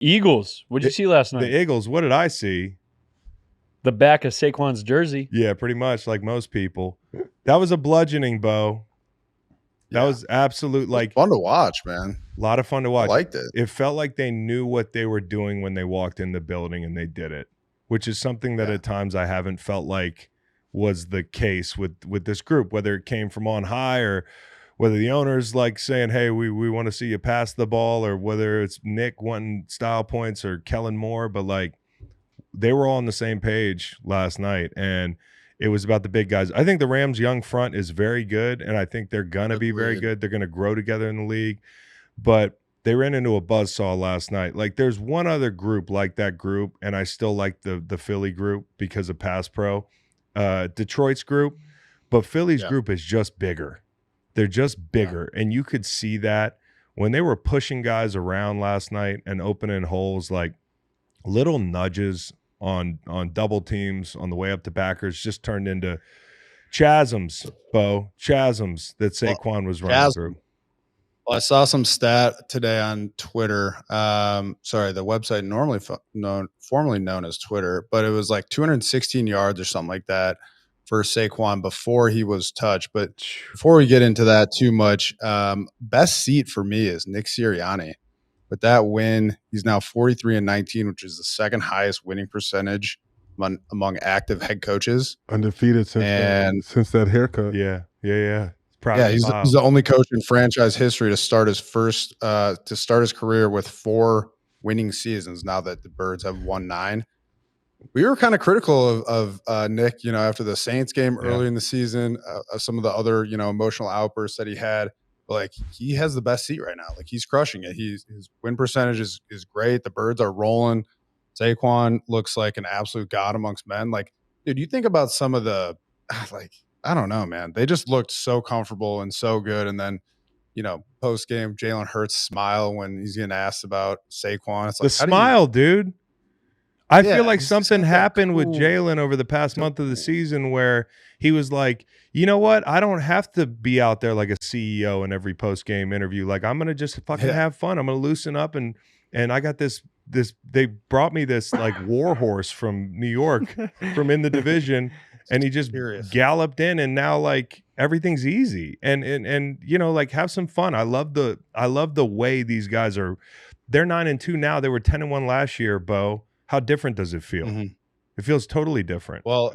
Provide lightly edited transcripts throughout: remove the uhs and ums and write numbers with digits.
Eagles. What did you see last night? The Eagles. What did I see? The back of Saquon's jersey. Yeah, pretty much like most people. That was a bludgeoning, Bo. That was absolute, like, fun to watch, man. A lot of fun to watch. I liked it. It felt like they knew what they were doing when they walked in the building and they did it, which is something that at times I haven't felt like was the case with this group, whether it came from on high or whether the owner's like saying, hey, we want to see you pass the ball, or whether it's Nick wanting style points or Kellen Moore, but like they were all on the same page last night, and it was about the big guys. I think the Rams' young front is very good, and I think they're going to be very good. They're going to grow together in the league, but they ran into a buzzsaw last night. Like, there's one other group like that group, and I still like the Philly group because of pass pro, Detroit's group, but Philly's group is just bigger. They're just bigger, and you could see that when they were pushing guys around last night and opening holes, like little nudges on double teams on the way up to backers just turned into chasms, Bo. Chasms that Saquon was running through. Well, I saw some stat today on Twitter. The website formerly known as Twitter, but it was like 216 yards or something like that for Saquon before he was touched. But before we get into that too much, best seat for me is Nick Sirianni. With that win, he's now 43-19, which is the second highest winning percentage among active head coaches. Undefeated since that haircut. Yeah. He's the only coach in franchise history to start his career with 4 winning seasons. Now that the Birds have won 9, we were kind of critical of Nick, after the Saints game early in the season, some of the other, emotional outbursts that he had. But like, he has the best seat right now. Like, he's crushing it. His win percentage is great. The Birds are rolling. Saquon looks like an absolute god amongst men. Like, dude, you think about some of the, like, I don't know, man. They just looked so comfortable and so good. And then, post game, Jalen Hurts smile when he's getting asked about Saquon. It's like, the smile, dude. I feel like something happened with Jalen over the past month of the season where he was like, you know what? I don't have to be out there like a CEO in every post-game interview. Like, I'm going to just fucking have fun. I'm going to loosen up. And I got this, they brought me this like war horse from New York from in the division. And he just galloped in, and now like everything's easy. And like, have some fun. I love the way these guys are. They're 9-2 now. They were 10-1 last year, Bo. How different does it feel? Mm-hmm. It feels totally different. Well,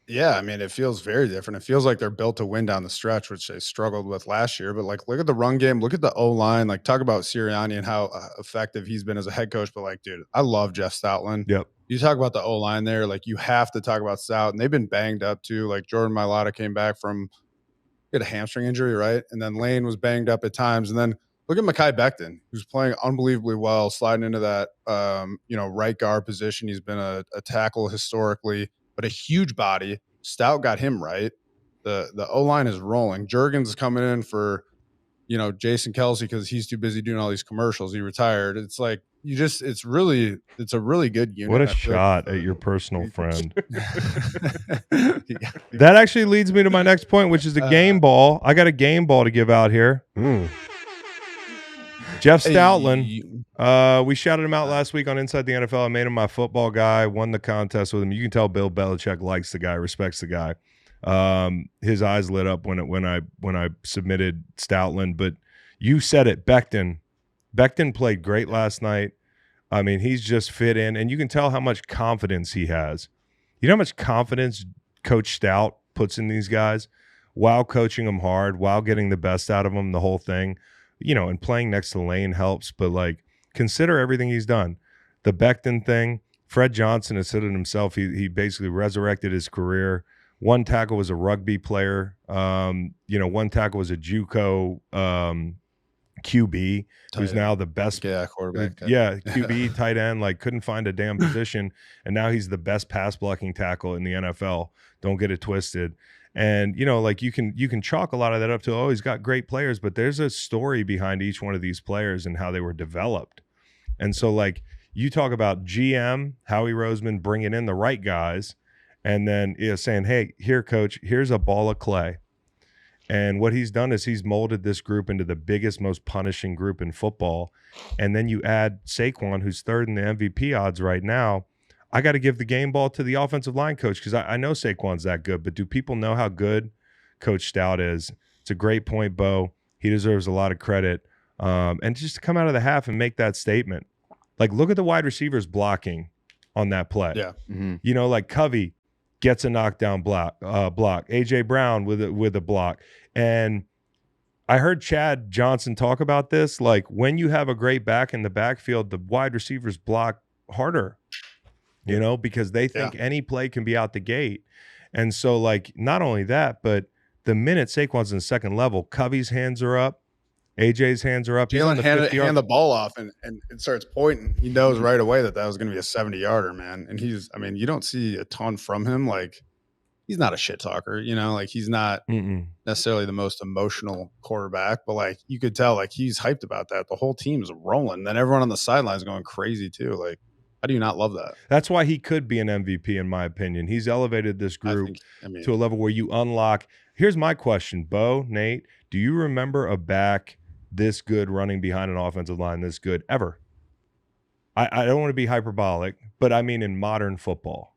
yeah, I mean, it feels very different. It feels like they're built to win down the stretch, which they struggled with last year. But like, look at the run game, look at the O-line. Like, talk about Sirianni and how effective he's been as a head coach. But like, dude, I love Jeff Stoutland. Yep. You talk about the O-line there, like, you have to talk about Stout, and they've been banged up too. Like, Jordan Mailata came back from a hamstring injury, right? And then Lane was banged up at times. And then look at Mekhi Becton, who's playing unbelievably well, sliding into that, right guard position. He's been a tackle historically, but a huge body. Stout got him right. The O-line is rolling. Juergens is coming in for, Jason Kelsey because he's too busy doing all these commercials. He retired. It's like, it's a really good unit. What a shot at your personal friend. That actually leads me to my next point, which is the game ball. I got a game ball to give out here. Jeff Stoutland, we shouted him out last week on Inside the NFL. I made him my football guy, won the contest with him. You can tell Bill Belichick likes the guy, respects the guy. His eyes lit up when I submitted Stoutland. But you said it, Becton. Becton played great last night. I mean, he's just fit in, and you can tell how much confidence he has. You know how much confidence Coach Stout puts in these guys while coaching them hard, while getting the best out of them, the whole thing. And playing next to Lane helps, but like, consider everything he's done. The Becton thing, Fred Johnson has said it himself. He basically resurrected his career. One tackle was a rugby player. One tackle was a JUCO QB, who's now the best quarterback. QB, tight end, like, couldn't find a damn position, and now he's the best pass blocking tackle in the NFL. Don't get it twisted. And like, you can chalk a lot of that up to, he's got great players, but there's a story behind each one of these players and how they were developed. And so, like, you talk about GM Howie Roseman bringing in the right guys, and then saying, hey, here, coach, here's a ball of clay, And what he's done is he's molded this group into the biggest, most punishing group in football. And then you add Saquon, who's third in the MVP odds right now. I got to give the game ball to the offensive line coach because I know Saquon's that good, but do people know how good Coach Stout is? It's a great point, Bo. He deserves a lot of credit. And just to come out of the half and make that statement. Like, look at the wide receivers blocking on that play. Yeah. Mm-hmm. You know, like Covey gets a knockdown block. A.J. Brown with a block. And I heard Chad Johnson talk about this. Like, when you have a great back in the backfield, the wide receivers block harder, you know, because they think any play can be out the gate. And so, like, not only that, but the minute Saquon's in the second level, Covey's hands are up. AJ's hands are up. Jalen hand the ball off and starts pointing. He knows right away that was going to be a 70-yarder, man. And you don't see a ton from him. Like, he's not a shit talker, you know, like he's not necessarily the most emotional quarterback, but like you could tell, like he's hyped about that. The whole team's rolling. Then everyone on the sidelines going crazy too. Like, how do you not love that? That's why he could be an MVP, in my opinion. He's elevated this group to a level where you unlock. Here's my question, Bo, Nate. Do you remember a back this good running behind an offensive line this good ever? I don't want to be hyperbolic, but I mean in modern football.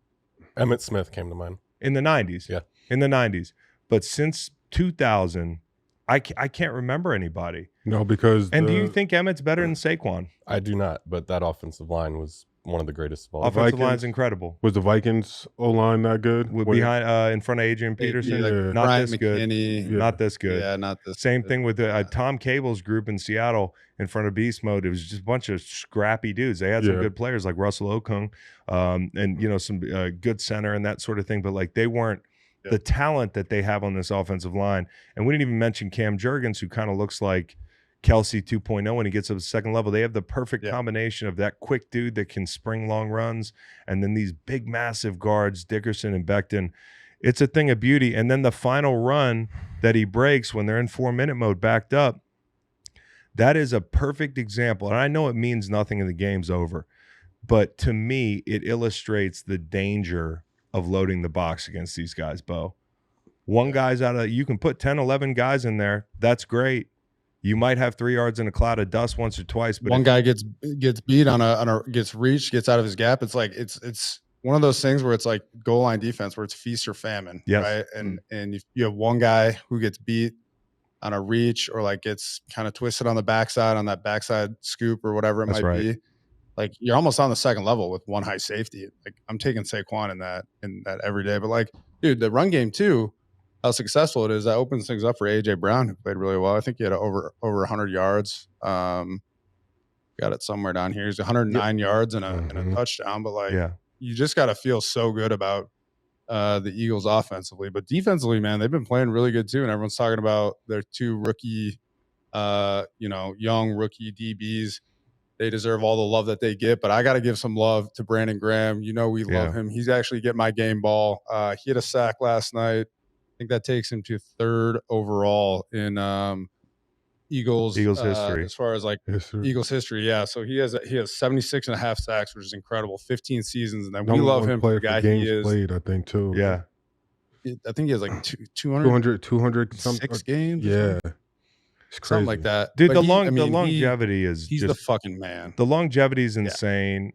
Emmitt Smith came to mind. In the 90s. Yeah. In the 90s. But since 2000, I can't remember anybody. No, because do you think Emmett's better than Saquon? I do not, but that offensive line was one of the greatest of all. Offensive line's incredible. Was the Vikings O-line that good? Behind in front of Adrian Peterson? Not Brian this McKinney. good. Not this good. Yeah, not this Same good. thing with Tom Cable's group in Seattle in front of Beast Mode. It was just a bunch of scrappy dudes. They had some good players like Russell Okung, and you know, some good center and that sort of thing. But like they weren't the talent that they have on this offensive line. And we didn't even mention Cam Jurgens, who kind of looks like Kelsey 2.0 when he gets up to the second level. They have the perfect combination of that quick dude that can spring long runs and then these big, massive guards, Dickerson and Becton. It's a thing of beauty. And then the final run that he breaks when they're in 4-minute mode backed up, that is a perfect example. And I know it means nothing and the game's over, but to me, it illustrates the danger of loading the box against these guys, Bo. One guy's you can put 10, 11 guys in there. That's great. You might have 3 yards in a cloud of dust once or twice, but one guy gets beat on a gets reached, gets out of his gap. It's like it's one of those things where it's like goal line defense, where it's feast or famine, right? And if you have one guy who gets beat on a reach or like gets kind of twisted on the backside on that backside scoop or whatever it might be, like you're almost on the second level with one high safety. Like I'm taking Saquon in that every day. But like, dude, the run game too, how successful it is, that opens things up for A.J. Brown, who played really well. I think he had over 100 yards. Got it somewhere down here. He's 109 yards and a touchdown. But like, you just got to feel so good about the Eagles offensively. But defensively, man, they've been playing really good too. And everyone's talking about their 2 rookie, young rookie DBs. They deserve all the love that they get, but I got to give some love to Brandon Graham. You know, we love him. He's actually getting my game ball. He had a sack last night. I think that takes him to 3rd overall in Eagles history, as far as like Eagles history. Yeah. So he has 76 and a half sacks, which is incredible. 15 seasons. And then we love him for the guy he is. Played, I think too. Yeah. I think he has like 200 something. 6 games. Yeah. Something like that. Dude, the longevity is he's just, the fucking man. The longevity is insane.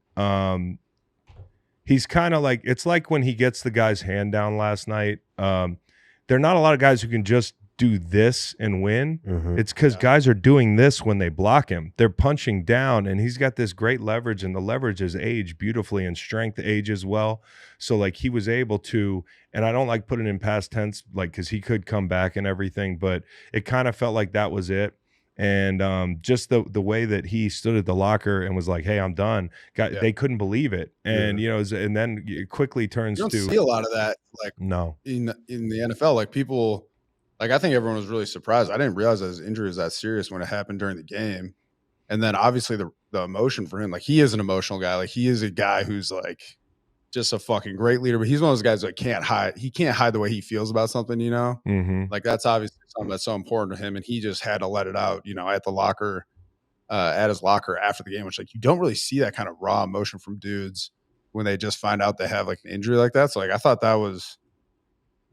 He's kind of like, it's like when he gets the guy's hand down last night. There are not a lot of guys who can just do this and win. It's because guys are doing this when they block him. They're punching down, and he's got this great leverage, and the leverage is age beautifully, and strength ages well. So like he was able to, and I don't like putting in past tense, like because he could come back and everything, but it kind of felt like that was it. And just the way that he stood at the locker and was like, "Hey, I'm done." They couldn't believe it, and you know, and then it quickly turns you don't see a lot of that, like in the NFL. Like people, like I think everyone was really surprised. I didn't realize that his injury was that serious when it happened during the game, and then obviously the emotion for him. Like he is an emotional guy. Like he is a guy who's like just a fucking great leader, but he's one of those guys that can't hide. He can't hide the way he feels about something, you know? Like that's obviously something that's so important to him. And he just had to let it out, you know, at the locker, at his locker after the game, which like, you don't really see that kind of raw emotion from dudes when they just find out they have like an injury like that. So like, I thought that was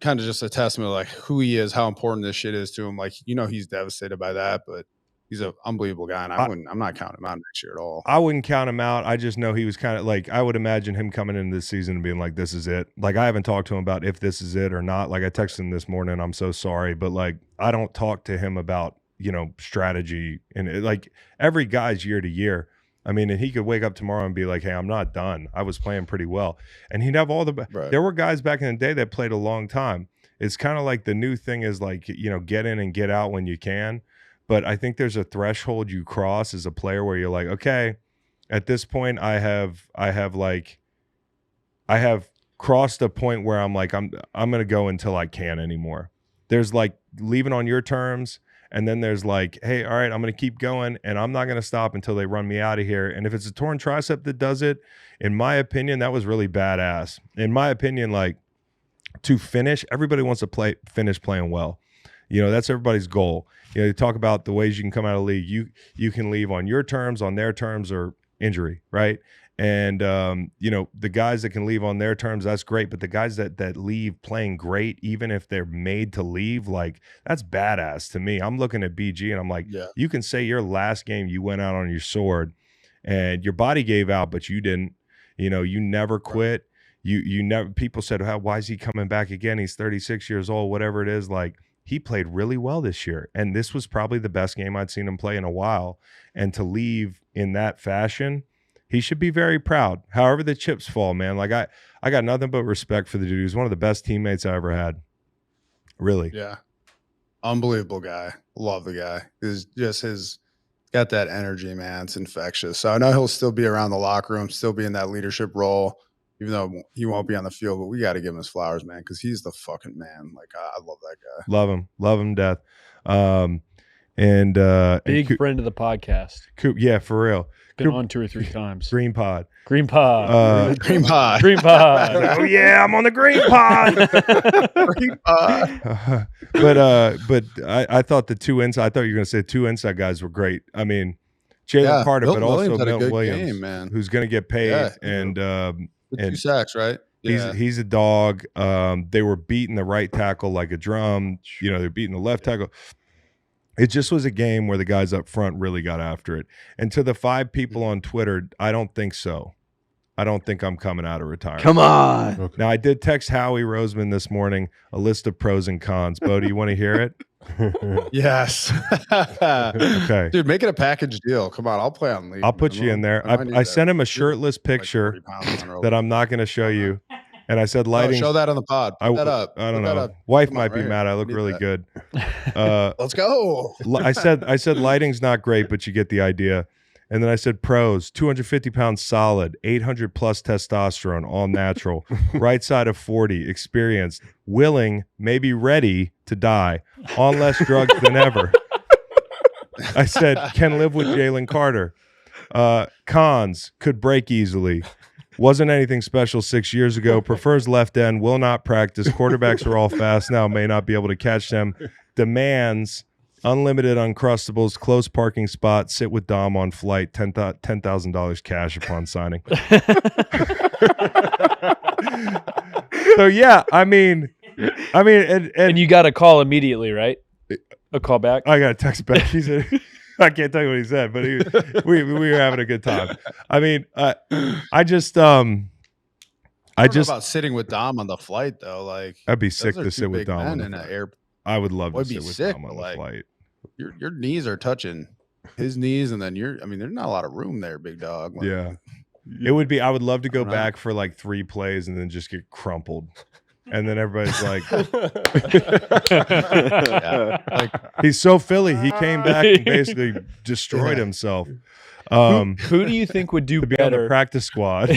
kind of just a testament to like who he is, how important this shit is to him. Like, he's devastated by that, but he's an unbelievable guy, and I'm not counting him out next year at all. I wouldn't count him out. I just know he was kind of like, I would imagine him coming into this season and being like, this is it. Like, I haven't talked to him about if this is it or not. Like, I texted him this morning, I'm so sorry, but like, I don't talk to him about, strategy, and like every guy's year to year. I mean, and he could wake up tomorrow and be like, hey, I'm not done. I was playing pretty well. And he'd have all right. There were guys back in the day that played a long time. It's kind of like the new thing is like, get in and get out when you can. But I think there's a threshold you cross as a player where you're like, okay, at this point I have crossed a point where I'm like, I'm going to go until I can't anymore. There's like leaving on your terms. And then there's like, hey, all right, I'm going to keep going and I'm not going to stop until they run me out of here. And if it's a torn tricep that does it, in my opinion, that was really badass. In my opinion, like to finish, everybody wants to finish playing well. That's everybody's goal. You talk about the ways you can come out of the league. You can leave on your terms, on their terms, or injury, right? And the guys that can leave on their terms, that's great. But the guys that leave playing great, even if they're made to leave, like that's badass to me. I'm looking at BG and I'm like, You can say your last game you went out on your sword, and your body gave out, but you didn't. You never quit. You never. People said, why is he coming back again? He's 36 years old, whatever it is. Like, he played really well this year, and this was probably the best game I'd seen him play in a while. And to leave in that fashion, he should be very proud. However the chips fall, man. Like I got nothing but respect for the dude. He's one of the best teammates I ever had. Really. Yeah. Unbelievable guy. Love the guy. He's got that energy, man. It's infectious. So I know he'll still be around the locker room, still be in that leadership role, even though he won't be on the field, but we got to give him his flowers, man, because he's the fucking man. Like, I love that guy. Love him to death. Big friend of the podcast. Coop, yeah, for real. Been on 2 or 3 times. Green Pod. Green Pod. Oh yeah, I'm on the Green Pod. Green Pod. But I thought the two inside. I thought you were going to say 2 inside guys were great. I mean, Jalen Carter, Milton but also Williams had a Milton good Williams, game, man. who's going to get paid, and 2 sacks, right? Yeah. He's a dog. They were beating the right tackle like a drum. They're beating the left tackle. It just was a game where the guys up front really got after it. And to the 5 people on Twitter, I don't think so. I don't think I'm coming out of retirement. Come on. Okay. Now, I did text Howie Roseman this morning a list of pros and cons. Bo, do you want to hear it? Yes. Okay. Dude, make it a package deal. Come on, I'll play on league. I'll put you in there. I sent him a shirtless picture that I'm not going to show you. And I said, lighting. Show that on the pod. Put that up. I don't know. Wife might be mad. I look really good. Let's go. I said lighting's not great, but you get the idea. And then I said pros, 250 pounds solid, 800 plus testosterone, all natural, right side of 40, experienced, willing, maybe ready to die, on less drugs than ever. I said, can live with Jalen Carter. Cons, could break easily. Wasn't anything special 6 years ago. Prefers left end. Will not practice. Quarterbacks are all fast now. May not be able to catch them. Demands unlimited Uncrustables. Close parking spot. Sit with Dom on flight. $10,000 cash upon signing. So yeah, I mean, and you got a call immediately, right? A call back. I got a text back. He said, I can't tell you what he said, but we were having a good time. I mean, I just about sitting with Dom on the flight though. Like, I'd be sick to sit with Dom on the flight. I would love to sit with Dom on the flight. Your knees are touching his knees, and then there's not a lot of room there, big dog. Like, yeah, it would be. I would love to go back for like 3 plays and then just get crumpled. And then everybody's like, he's so Philly. He came back and basically destroyed himself. Who do you think would do to better? Be on the practice squad.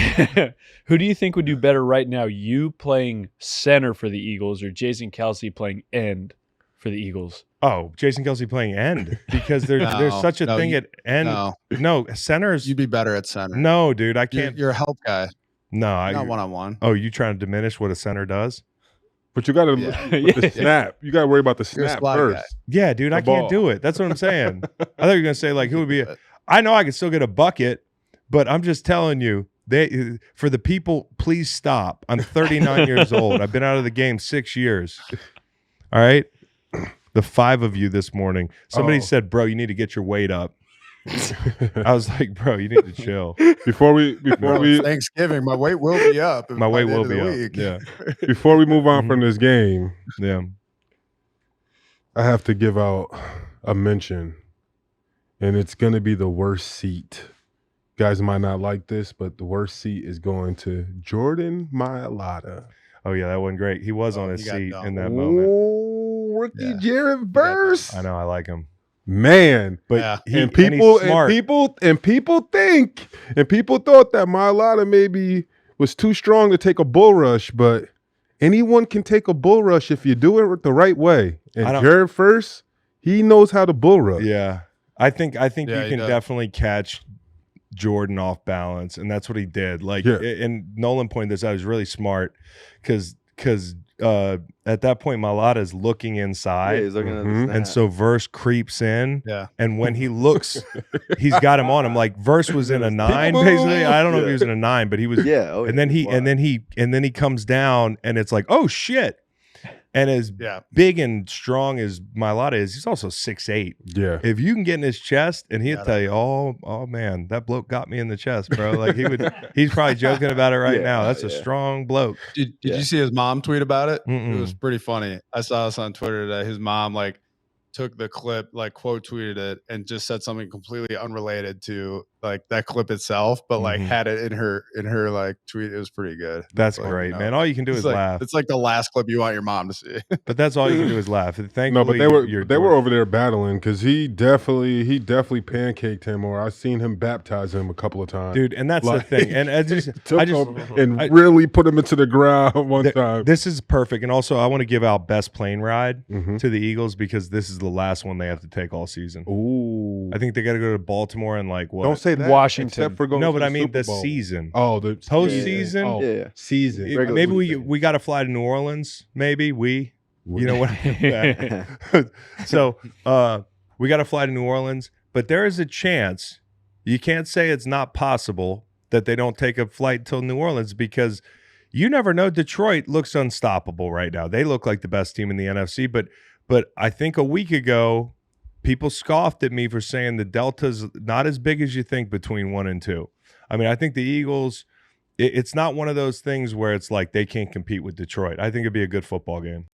Who do you think would do better right now? You playing center for the Eagles or Jason Kelce playing end for the Eagles? Oh, Jason Kelce playing end because there's such a thing at end. No, centers. You'd be better at center. No, dude, I can't. You're a help guy. No, not one-on-one. Oh, you trying to diminish what a center does? But you got to with the snap. You got to worry about the snap first. Guy. Yeah, dude, I can't do it. That's what I'm saying. I thought you were gonna say like who would be. I know I could still get a bucket, but I'm just telling you For the people, please stop. I'm 39 years old. I've been out of the game 6 years. All right? The 5 of you this morning. Somebody said, bro, you need to get your weight up. I was like, bro, you need to chill. Before we Thanksgiving, my weight will be up. My weight will be up. Week. Yeah. Before we move on from this game, Yeah. I have to give out a mention, and it's going to be the worst seat. Guys might not like this, but the worst seat is going to Jordan Mailata. Oh, yeah, that wasn't great. He was on his seat in that moment. Oh, rookie Jared Verse. I know, I like him. Man, but people thought that Mailata maybe was too strong to take a bull rush, but anyone can take a bull rush if you do it the right way. And Jared Verse, he knows how to bull rush. Yeah, I think you can definitely catch Jordan off balance, and that's what he did. And Nolan pointed this out. He's really smart because at that point Mailata is looking inside, he's looking at the snap. And so Verse creeps in. And when he looks, he's got him on him. Like Verse was in a 9, basically. I don't know if he was in a 9, but he was. And then he comes down, and it's like, oh shit. And as big and strong as Mailata is, he's also 6'8". Yeah. If you can get in his chest, and he'll tell you, oh man, that bloke got me in the chest, bro. Like he's probably joking about it right now. That's a strong bloke. Did you see his mom tweet about it? It was pretty funny. I saw this on Twitter today. His mom took the clip, quote tweeted it, and just said something completely unrelated to that clip itself, but had it in her tweet. It was pretty good. That's great, man. All you can do is laugh. It's like the last clip you want your mom to see. But that's all you can do is laugh. Thankfully, no, but they were over there battling because he definitely pancaked him, or I've seen him baptize him a couple of times, dude. And that's the thing. And I just really put him into the ground one time. This is perfect. And also, I want to give out best plane ride to the Eagles because this is the last one they have to take all season. Ooh, I think they got to go to Baltimore and what? Don't say that. Washington. Except for going no, but I mean Super the Bowl. season. Oh, the postseason. Season. Maybe we got to fly to New Orleans. Maybe you know what? So we got to fly to New Orleans, but there is a chance. You can't say it's not possible that they don't take a flight till New Orleans because you never know. Detroit looks unstoppable right now. They look like the best team in the NFC, but I think a week ago, people scoffed at me for saying the Delta's not as big as you think between 1 and 2. I mean, I think the Eagles, it's not one of those things where it's like they can't compete with Detroit. I think it'd be a good football game.